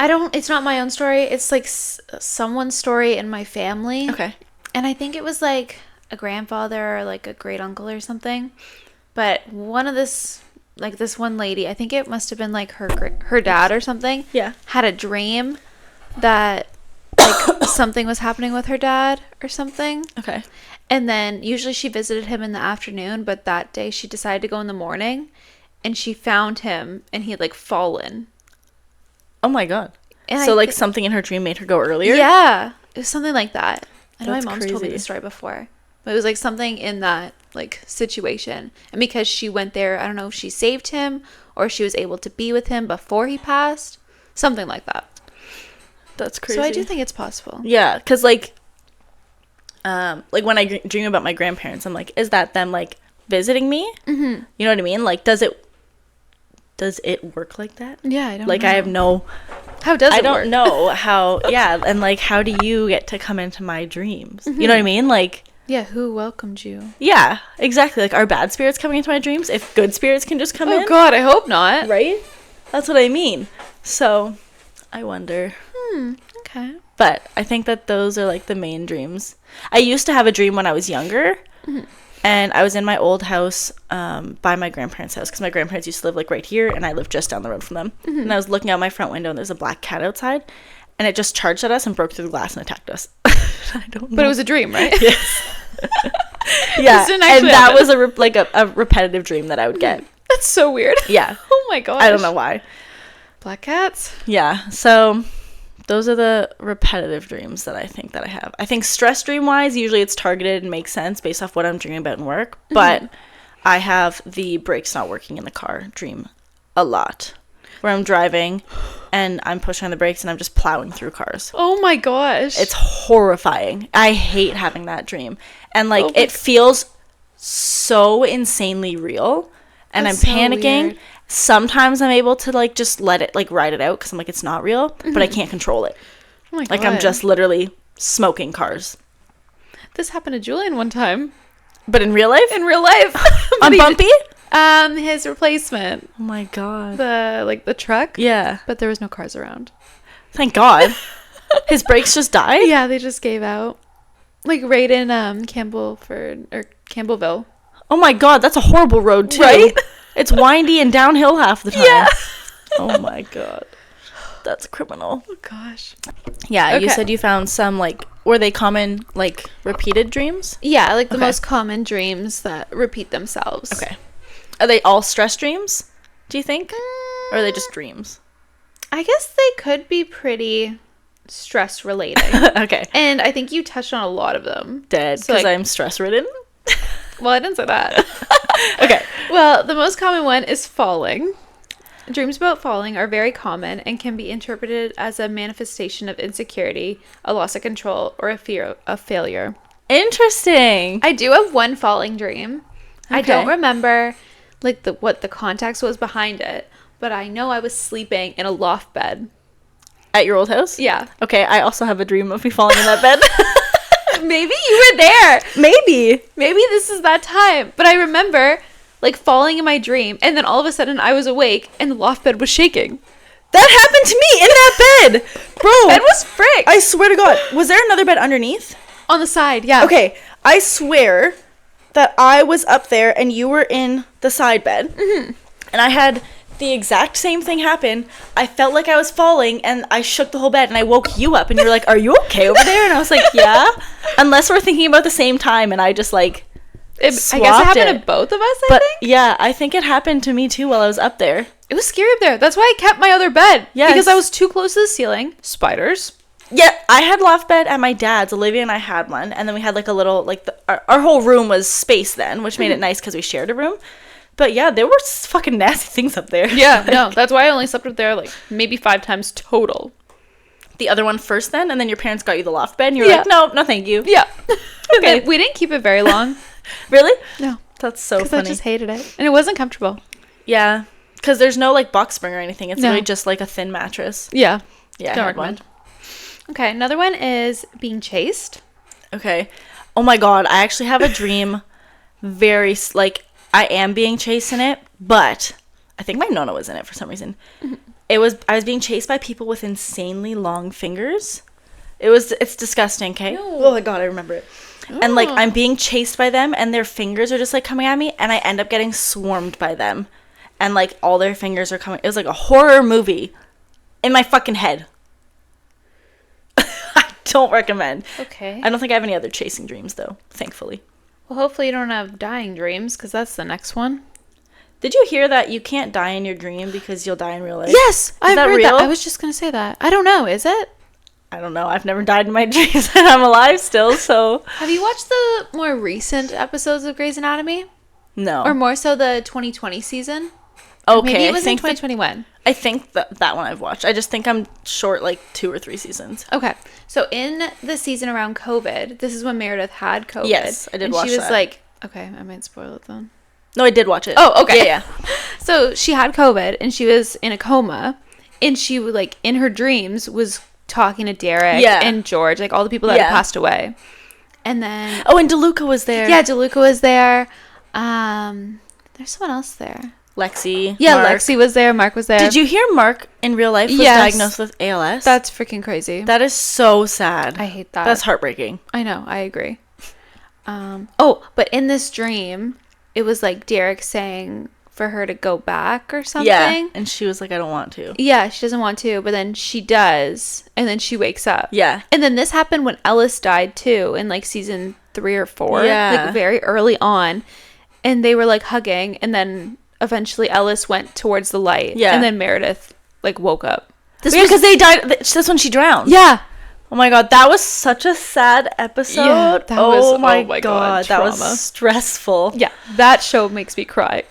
It's not my own story. It's like someone's story in my family. Okay. And I think it was like a grandfather or like a great uncle or something. But this one lady, I think it must have been like her dad or something. Yeah. Had a dream that like something was happening with her dad or something. Okay. And then usually she visited him in the afternoon, but that day she decided to go in the morning, and she found him and he had like fallen. Oh my god. And So like something in her dream made her go earlier? Yeah. It was something like that. I know That's my mom's told me crazy. this story before. But it was like something in that like situation. And because she went there, I don't know if she saved him or she was able to be with him before he passed. Something like that. That's crazy. So I do think it's possible. Yeah, because like when I dream about my grandparents, I'm like, is that them like visiting me? You know what I mean? Like, does it work like that? Yeah, I don't Like, know. I have no, How does it I don't work? know how, yeah, and like, how do you get to come into my dreams? You know what I mean? Like, Yeah, who welcomed you? yeah, exactly. Like, are bad spirits coming into my dreams? If good spirits can just come in? Oh god, I hope not. Right? That's what I mean. So, I wonder. Okay. But I think that those are like the main dreams. I used to have a dream when I was younger, and I was in my old house by my grandparents' house, because my grandparents used to live like right here, and I lived just down the road from them. And I was looking out my front window, and there's a black cat outside, and it just charged at us and broke through the glass and attacked us. I don't know. But it was a dream, right? Yes. Yeah, and that was a repetitive dream that I would get. That's so weird. Yeah. Oh my gosh. I don't know why. Black cats? Yeah, so those are the repetitive dreams that I think that I have. I think stress dream wise, usually it's targeted and makes sense based off what I'm dreaming about in work. But I have the brakes not working in the car dream a lot, where I'm driving and I'm pushing on the brakes and I'm just plowing through cars. Oh my gosh. It's horrifying. I hate having that dream. And like it feels so insanely real. And That's I'm panicking. weird. Sometimes I'm able to like just let it like ride it out because I'm like it's not real, but I can't control it. Oh my god. Like I'm just literally smoking cars. This happened to Julian one time. But in real life? In real life. On Bumpy? His replacement. Oh my god. The truck. Yeah. But there was no cars around. Thank God. His brakes just died? Yeah, they just gave out. Like right in Campbellville. Oh my god, that's a horrible road too. Right? It's windy and downhill half the time. Yeah. Oh my god. That's criminal. Oh gosh. Yeah, Okay. you said you found some like were they common like repeated dreams? Yeah, like the Okay. most common dreams that repeat themselves. Okay. Are they all stress dreams? Do you think? Or are they just dreams? I guess they could be pretty stress related. Okay. And I think you touched on a lot of them. Dead So, because like- I'm stress ridden. Well, I didn't say that. Okay. Well, the most common one is falling. Dreams about falling are very common and can be interpreted as a manifestation of insecurity, a loss of control, or a fear of failure. Interesting. I do have one falling dream. I Okay. don't remember like what the context was behind it, but I know I was sleeping in a loft bed. At your old house? Yeah. Okay, I also have a dream of me falling in that bed. Maybe you were there. Maybe. Maybe this is that time. But I remember like falling in my dream, and then all of a sudden I was awake and the loft bed was shaking. That happened to me in that bed. Bro. Bed was fricked. I swear to God. Was there another bed underneath? On the side, yeah. Okay, I swear that I was up there and you were in the side bed. Mm-hmm. And I had the exact same thing happen. I felt like I was falling and I shook the whole bed and I woke you up and you were like, "Are you okay over there?" And I was like, "Yeah." Unless we're thinking about the same time and I just like I guess it swapped happened to both of us, I But think. yeah, I think it happened to me too while I was up there. It was scary up there. That's why I kept my other bed. Yes. Because I was too close to the ceiling. Spiders. Yeah, I had loft bed at my dad's. Olivia and I had one, and then we had like a little like our whole room was space then, which made it nice because we shared a room. But yeah, there were fucking nasty things up there. Yeah, no, that's why I only slept up there like maybe 5 times total. The other one first then, and then your parents got you the loft bed, and you were Yeah. like, no, thank you. Yeah. Okay. We didn't keep it very long. Really? No. That's so Because I funny. just hated it. And it wasn't comfortable. Yeah, because there's no like box spring or anything. It's No. literally just like a thin mattress. Yeah. Yeah, Don't I had one. recommend. Okay, another one is being chased. Okay. Oh my God, I actually have a dream. Like I am being chased in it, but I think my nonna was in it for some reason. I was being chased by people with insanely long fingers. It's disgusting, okay? Oh my God, I remember it. And like I'm being chased by them and their fingers are just like coming at me and I end up getting swarmed by them. And like all their fingers are coming. It was like a horror movie in my fucking head. I don't recommend. Okay. I don't think I have any other chasing dreams though, thankfully. Well, hopefully you don't have dying dreams, because that's the next one. Did you hear that you can't die in your dream because you'll die in real life? Yes, I've that heard real? that. I was just going to say that. I don't know. Is it? I don't know. I've never died in my dreams and I'm alive still, so. Have you watched the more recent episodes of Grey's Anatomy? No. Or more so the 2020 season? Okay, Maybe it was in I think 2021. I think that one I've watched. I just think I'm short like 2 or 3 seasons. Okay. So in the season around COVID, this is when Meredith had COVID. Yes, I did and watch she was that. like, okay, I might spoil it then. No, I did watch it. Oh, okay. Yeah. So she had COVID and she was in a coma, and she would like in her dreams was talking to Derek Yeah. and George, like all the people that Yeah. had passed away. And then Oh, and DeLuca was there. yeah, DeLuca was there. There's someone else there. Lexi. Yeah, Mark. Lexi was there. Mark was there. Did you hear Mark in real life was Yes. diagnosed with ALS? That's freaking crazy. That is so sad. I hate that. That's heartbreaking. I know. I agree. Oh, but in this dream, it was like Derek saying for her to go back or something. Yeah, and she was like, I don't want to. Yeah, she doesn't want to, but then she does, and then she wakes up. Yeah. And then this happened when Ellis died too, in like season 3 or 4. Yeah. Like very early on. And they were like hugging, and then eventually Ellis went towards the light. Yeah. And then Meredith like woke up. Because they died. That's when she drowned. Yeah. Oh my god, that was such a sad episode. Yeah, that was, oh my god, that trauma. was stressful. Yeah, that show makes me cry.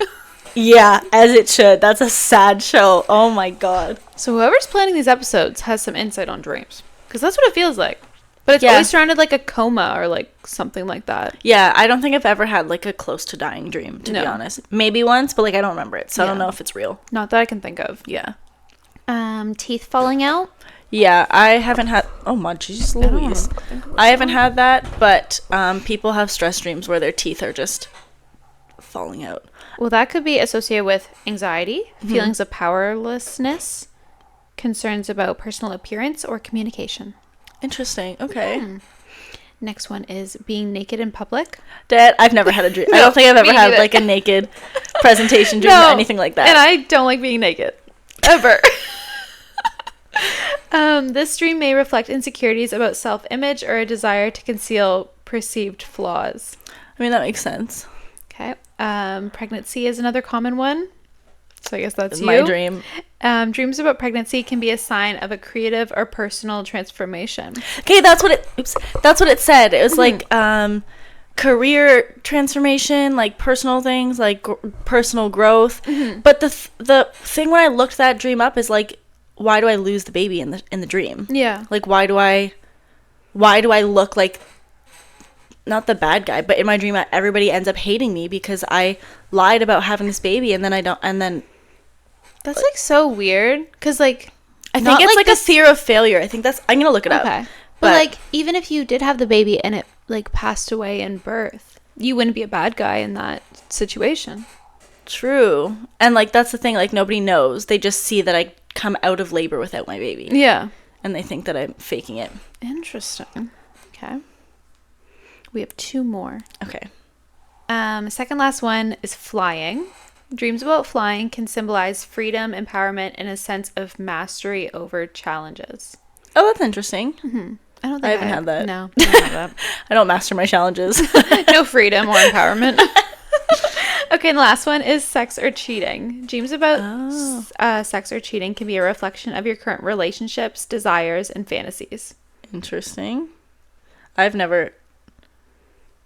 Yeah, as it should. That's a sad show. Oh my god. So whoever's planning these episodes has some insight on dreams, because that's what it feels like. But it's Yeah. always surrounded like a coma or like something like that. Yeah, I don't think I've ever had like a close to dying dream, to be honest. Maybe once, but like I don't remember it, so I don't know if it's real. Not that I can think of. Yeah. Teeth falling out. Yeah, I haven't had. Oh my Jesus Louise! I haven't had that, but people have stress dreams where their teeth are just falling out. Well, that could be associated with anxiety, feelings of powerlessness, concerns about personal appearance, or communication. Interesting. Okay. Next one is being naked in public. Dad, I've never had a dream. I No, don't think I've ever me had neither. like a naked presentation dream or anything like that. And I don't like being naked. Ever. This dream may reflect insecurities about self-image or a desire to conceal perceived flaws. I mean, that makes sense. Okay. Pregnancy is another common one. So I guess that's It's you. my dream. Dreams about pregnancy can be a sign of a creative or personal transformation. Okay, that's what it said. It was like career transformation, like personal things, like personal growth. But the thing when I looked that dream up is like, why do I lose the baby in the dream? Yeah. Like why do I look like not the bad guy, but in my dream everybody ends up hating me because I lied about having this baby and then I don't, and then That's like so weird because like I think it's like a fear of failure. I think that's, I'm gonna look it up. Okay. But like even if you did have the baby and it like passed away in birth, you wouldn't be a bad guy in that situation. True. And like that's the thing, like nobody knows. They just see that I come out of labor without my baby. Yeah. And they think that I'm faking it. Interesting. Okay. We have 2 more. Okay. Second last one is flying. Dreams about flying can symbolize freedom, empowerment, and a sense of mastery over challenges. Oh, that's interesting. I don't think I haven't had that. No, I don't have that. I don't master my challenges. No freedom or empowerment. Okay, and the last one is sex or cheating. Dreams about sex or cheating can be a reflection of your current relationships, desires, and fantasies. Interesting. I've never...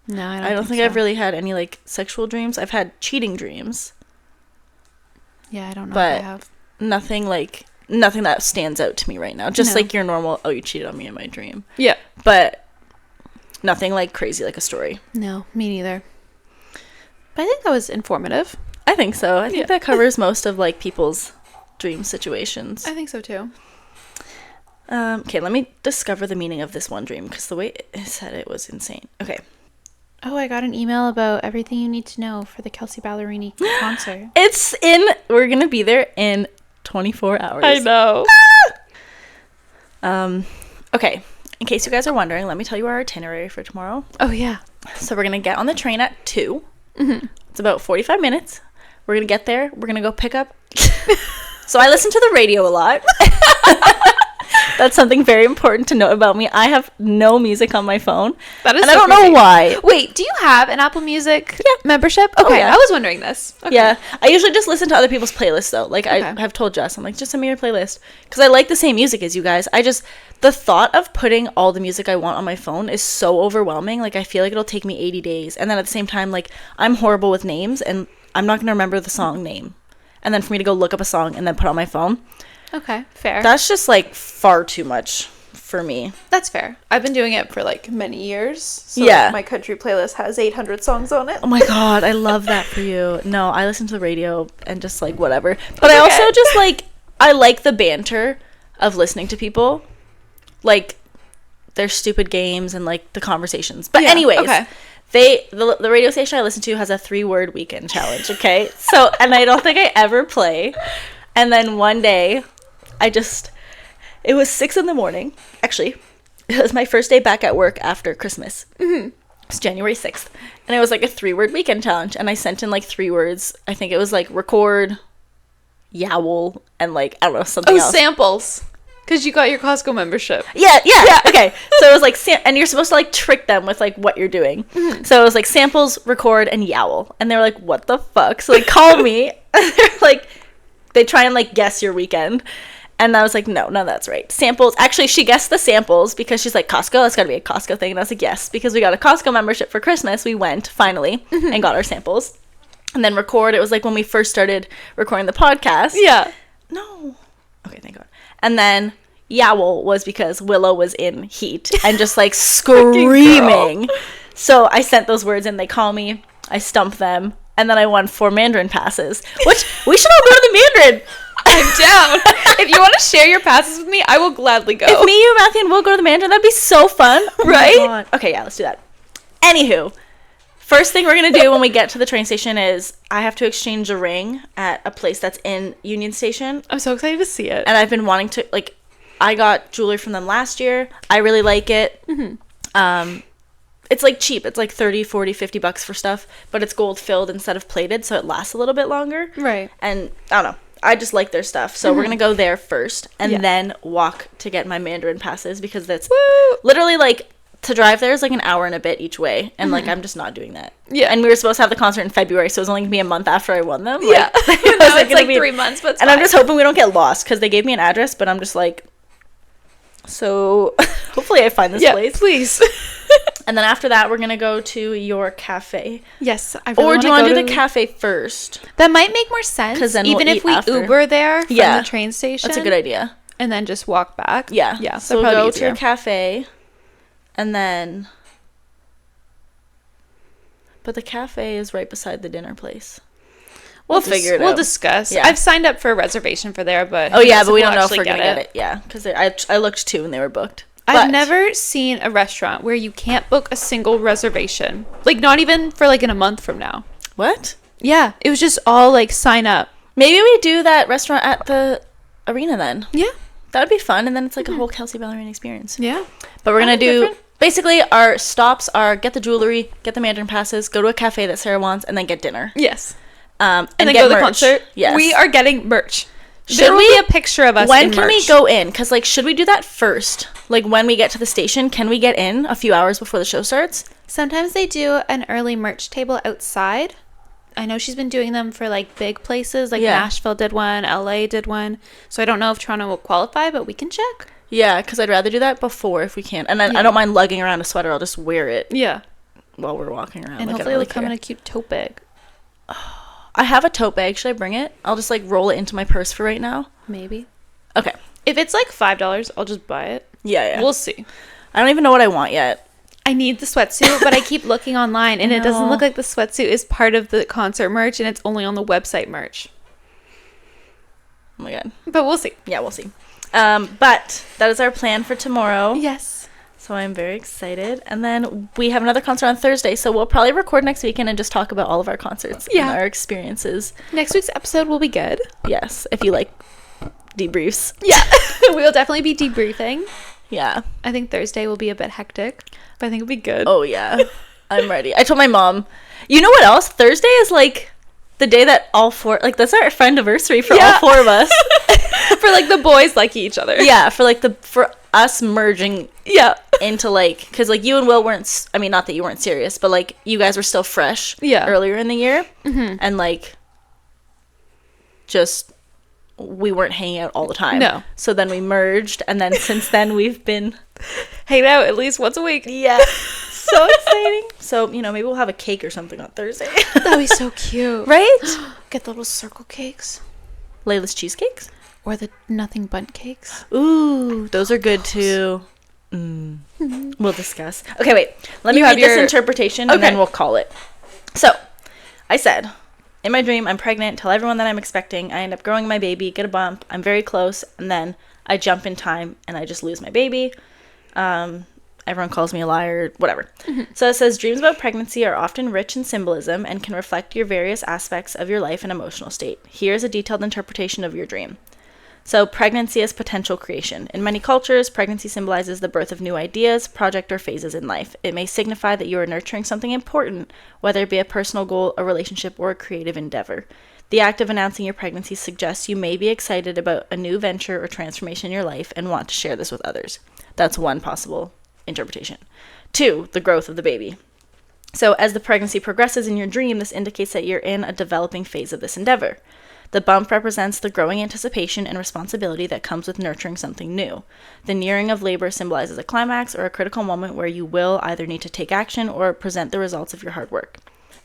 No, I don't think so. I've really had any like sexual dreams. I've had cheating dreams. Yeah, I don't know But if I have. nothing that stands out to me right now. Just No. like your normal, oh, you cheated on me in my dream. Yeah. But nothing like crazy like a story. No, me neither. But I think that was informative. I think so. I think that covers most of like people's dream situations. I think so too. Okay, let me discover the meaning of this one dream because the way it said it was insane. Okay. Oh, I got an email about everything you need to know for the Kelsey Ballerini concert. We're going to be there in 24 hours. I know. Okay. In case you guys are wondering, let me tell you our itinerary for tomorrow. Oh, yeah. So we're going to get on the train at 2. It's about 45 minutes. We're going to get there. We're going to go pick up. So I listen to the radio a lot. That's something very important to know about me. I have no music on my phone. That is and so I don't know crazy. why. Wait, do you have an Apple Music membership? Oh, Okay, yeah. I was wondering this. Okay. Yeah. I usually just listen to other people's playlists, though. Like, I Okay. have told Jess, I'm like, just send me your playlist. Because I like the same music as you guys. The thought of putting all the music I want on my phone is so overwhelming. Like, I feel like it'll take me 80 days. And then at the same time, like, I'm horrible with names, and I'm not going to remember the song name. And then for me to go look up a song and then put it on my phone. Okay, fair. That's just, like, far too much for me. That's fair. I've been doing it for like many years. So Yeah. my country playlist has 800 songs on it. Oh my god, I love that for you. No, I listen to the radio and just like whatever. But I also just like, I like the banter of listening to people. Like their stupid games and like the conversations. But anyways, okay. The radio station I listen to has a 3-word weekend challenge, okay? So, and I don't think I ever play. And then one day, it was 6 a.m. Actually, it was my first day back at work after Christmas. It's January 6th. And it was like a 3-word weekend challenge. And I sent in like 3 words. I think it was like record, yowl, and like, I don't know, something else. Samples. Because you got your Costco membership. Yeah. Okay. So it was like, and you're supposed to like trick them with like what you're doing. Mm-hmm. So it was like samples, record, and yowl. And they were like, what the fuck? So they call me. And they're like, they try and like guess your weekend. And I was like, no, that's right. Samples. Actually, she guessed the samples because she's like, Costco, that's got to be a Costco thing. And I was like, yes, because we got a Costco membership for Christmas. We went finally and got our samples. And then record, it was like when we first started recording the podcast. Yeah. No. Okay, thank God. And then yowl was because Willow was in heat and just like screaming. So I sent those words in. They call me. I stump them. And then I won 4 Mandarin passes, which we should all go to the Mandarin. I'm down. If you want to share your passes with me, I will gladly go. If me, you, Matthew, and Will go to the Mandarin, that'd be so fun, right? Okay, yeah, let's do that. Anywho, first thing we're going to do when we get to the train station is I have to exchange a ring at a place that's in Union Station. I'm so excited to see it. And I've been wanting to, like, I got jewelry from them last year. I really like it. Mm-hmm. It's like cheap. It's like $30, $40, $50 for stuff, but it's gold filled instead of plated, so it lasts a little bit longer. Right. And I don't know. I just like their stuff. So we're going to go there first and then walk to get my Mandarin passes because that's literally like to drive there is like an hour and a bit each way. And like, I'm just not doing that. Yeah. And we were supposed to have the concert in February. So it was only going to be a month after I won them. Yeah. Like, it's like 3 months, but it's fine. I'm just hoping we don't get lost because they gave me an address, but I'm just like, so hopefully I find this place. Please. And then after that, we're going to go to your cafe. Yes. I really or do you want to do the cafe first? That might make more sense. Because then even if we Uber there from the train station. That's a good idea. And then just walk back. Yeah. Yeah. So we'll go to your cafe. And then. But the cafe is right beside the dinner place. We'll figure it out. We'll discuss. Yeah. I've signed up for a reservation for there, but. Oh, yeah, but we don't know if we're going to get it. Yeah. Because I looked too and they were booked. I've never seen a restaurant where you can't book a single reservation. Like, not even for, like, in a month from now. What? Yeah. It was just all, like, sign up. Maybe we do that restaurant at the arena then. Yeah. That would be fun. And then it's, like, a whole Kelsey Ballerina experience. Yeah. But we're going to do... Different. Basically, our stops are get the jewelry, get the Mandarin passes, go to a cafe that Sarah wants, and then get dinner. Yes. And then get go to the merch. concert. Yes. We are getting merch. Should we be a picture of us when in can merch. we go in? Because like should we do that first, like when we get to the station? Can we get in a few hours before the show starts? Sometimes they do an early merch table outside. I know she's been doing them for like big places, like Nashville did one, LA did one, so I don't know if Toronto will qualify, but we can check. Yeah, because I'd rather do that before if we can, and then I don't mind lugging around a sweater. I'll just wear it while we're walking around, and hopefully it'll come in a cute tote bag. I have a tote bag. Should I bring it? I'll just like roll it into my purse for right now. Maybe. Okay. If it's like $5, I'll just buy it. Yeah. We'll see. I don't even know what I want yet. I need the sweatsuit, but I keep looking online, and it doesn't look like the sweatsuit is part of the concert merch, and it's only on the website merch. Oh my God. But we'll see. Yeah, we'll see. But that is our plan for tomorrow. Yes. So I'm very excited. And then we have another concert on Thursday. So we'll probably record next weekend and just talk about all of our concerts and our experiences. Next week's episode will be good. Yes. If you like debriefs. Yeah. We'll definitely be debriefing. Yeah. I think Thursday will be a bit hectic, but I think it'll be good. Oh, yeah. I'm ready. I told my mom, you know what else? Thursday is like the day that all four, like that's our friend anniversary for all four of us. For like the boys liking each other. Yeah. For us merging into like, because like you and Will weren't, I mean not that you weren't serious, but like you guys were still fresh earlier in the year, and like just we weren't hanging out all the time. No. So then we merged, and then since then we've been hanging out at least once a week. Yeah. So exciting. So maybe we'll have a cake or something on Thursday. That'd be so cute. Right? Get the little circle cakes. Layla's cheesecakes? Or the nothing bundt cakes. Ooh, those are good too. We'll discuss. Okay, wait. Let me read this interpretation and then we'll call it. So, I said, in my dream, I'm pregnant, tell everyone that I'm expecting. I end up growing my baby, get a bump. I'm very close. And then I jump in time and I just lose my baby. Everyone calls me a liar, whatever. So it says, dreams about pregnancy are often rich in symbolism and can reflect your various aspects of your life and emotional state. Here's a detailed interpretation of your dream. So pregnancy as potential creation. In many cultures, pregnancy symbolizes the birth of new ideas, project, or phases in life. It may signify that you are nurturing something important, whether it be a personal goal, a relationship, or a creative endeavor. The act of announcing your pregnancy suggests you may be excited about a new venture or transformation in your life and want to share this with others. That's one possible interpretation. 2, the growth of the baby. So as the pregnancy progresses in your dream, this indicates that you're in a developing phase of this endeavor. The bump represents the growing anticipation and responsibility that comes with nurturing something new. The nearing of labor symbolizes a climax or a critical moment where you will either need to take action or present the results of your hard work.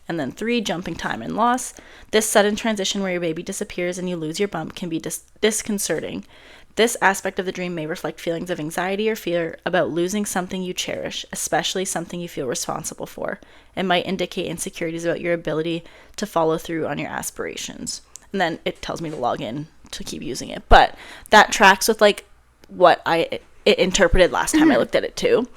And then 3, jumping time and loss. This sudden transition where your baby disappears and you lose your bump can be disconcerting. This aspect of the dream may reflect feelings of anxiety or fear about losing something you cherish, especially something you feel responsible for. It might indicate insecurities about your ability to follow through on your aspirations. And then it tells me to log in to keep using it. But that tracks with, like, what it interpreted last time I looked at it, too.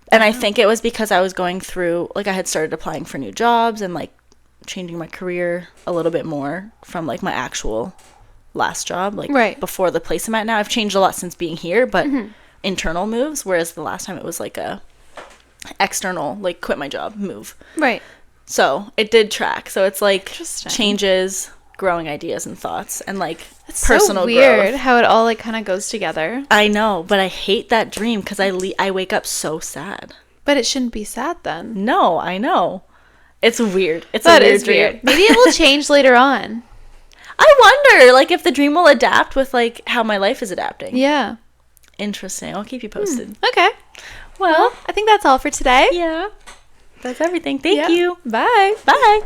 And I think it was because I was going through, like, I had started applying for new jobs and, like, changing my career a little bit more from, like, my actual last job. Like, before the place I'm at now. I've changed a lot since being here, but internal moves. Whereas the last time it was, like, a external, like, quit my job move. Right. So it did track. So it's, like, changes, growing ideas and thoughts, and like it's personal growth. It's so weird how it all like kind of goes together. I know, but I hate that dream because I wake up so sad. But it shouldn't be sad then. No, I know. It's weird. It's a weird dream. Weird. Maybe it will change later on. I wonder, like, if the dream will adapt with like how my life is adapting. Yeah. Interesting. I'll keep you posted. Okay. Well, I think that's all for today. Yeah. That's everything. Thank you. Bye. Bye.